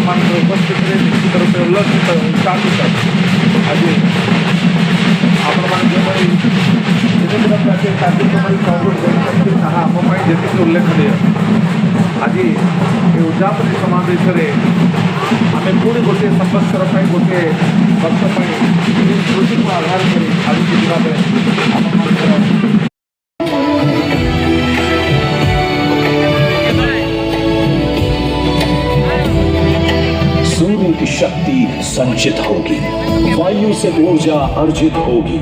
उपस्थित रूपे उल्लसित उत्साहित आज आपण कार्यक्रम आमपाई जी उल्लेखनीय आज ये उद्यापनी समावेश आम पुणी गोटे संवत्सर गोटे वर्ष स्मृति को आधार कर आज सूर्य की शक्ति संचित होगी, वायु से ऊर्जा अर्जित होगी,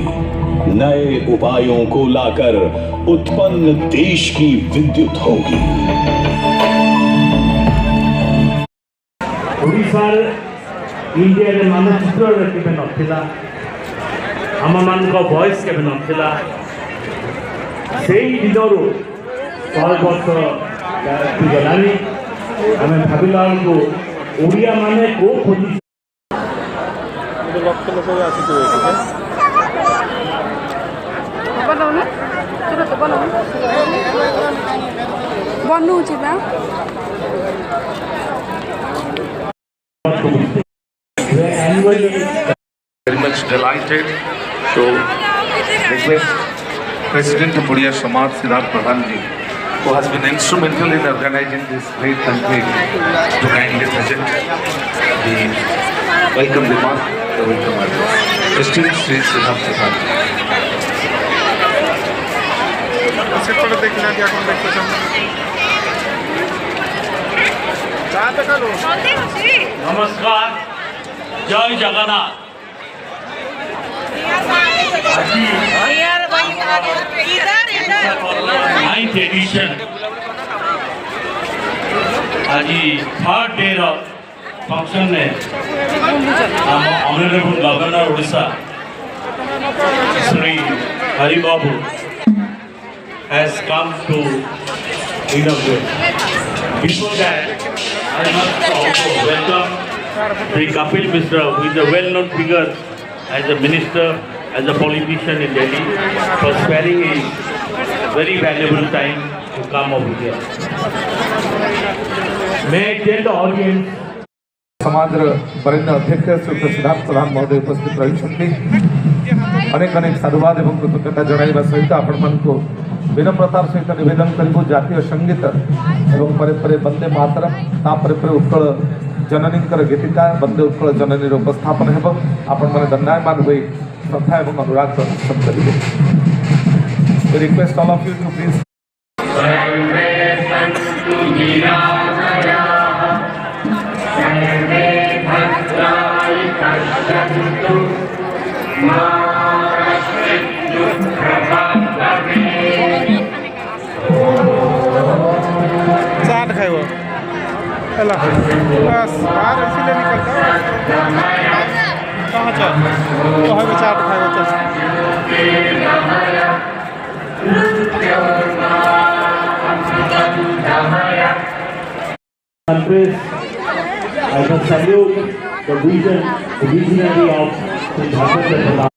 नए उपायों को लाकर उत्पन्न देश की विद्युत होगी। ओडिशार इंडिया रे मानचित्र केबे नथिला, आम मान वॉइस केबे नथिला, सेई दिनरु 100 वर्ष गलानी आम भाविला को ओडिया माने को खोजी लक्ष लोक आसिथिबे बनौछि बा Very much delighted to request President of Odia Samaj Siddharth Pradhan ji, who has been instrumental in organizing this great campaign, to kindly present the welcome remark, the welcome address. Esteemed Sri Siddharth Pradhan. सेपटे देखना क्या कौन देखते हैं चाहते करो नमस्कार, जय जगन्नाथ। नाइन्थ एडिशन आज थर्ड डे फंक्शन में honourable governor Odisha Shri Haribabu has come to inaugurate. Before that, I must also welcome Sri Kapil Mishra, who is a well-known figure as a minister, as a politician in Delhi, for sparing his very valuable time to come over here. May I tell the audience, समाज वरिष्ठ अध्यक्ष श्री सिद्धार्थ प्रधान महोदय उपस्थित रही अनेक अनेक साधुवाद और कृतज्ञता जनाइबा सहित आपण मानकु विनम्रतार सहित निवेदन करिबु जातीय संगीत एवं परे परे वंदे मातरम तापरे परे उत्कल जननीकर गीतिका वंदे उत्कल जननी उपस्थापन हेब आपण माने दंडायमान होई श्रद्धा एवं अनुराग प्रदर्शन करिबे। Request all of you to please chaat खाइबो ହେଲା बस बाहर इसलिए निकलता कहाँ चल कहबे चाट खाइबो चल countries, I must salute the visionary of Siddhartha Pradhan.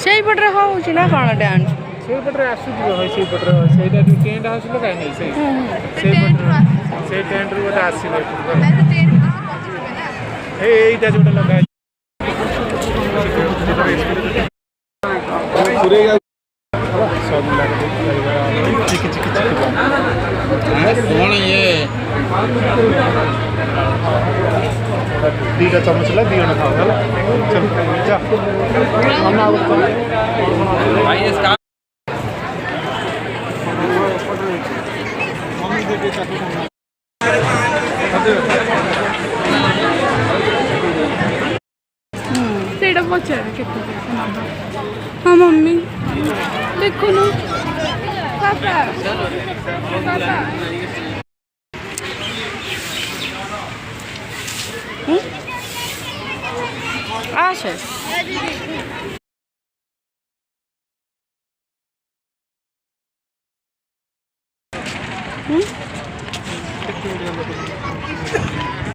सेही पटरे होउछि ना कोन डांस सेही पटरे आसुथि होय सेही पटरे सेटा जो टेंट हाउस लगा नै सेही पटरे सेही टेंट रो गोटे आसीले ए एटा जोटा लगा सुरेगा सब लगा चिक चिक चिक कौन ये दीटा चम्मच ला दियो ना खाओ चल जा हम आउट भाई इसका मम्मी दे चाकू सेटा पचार केते हां मम्मी देखो ना पापा पापा आशा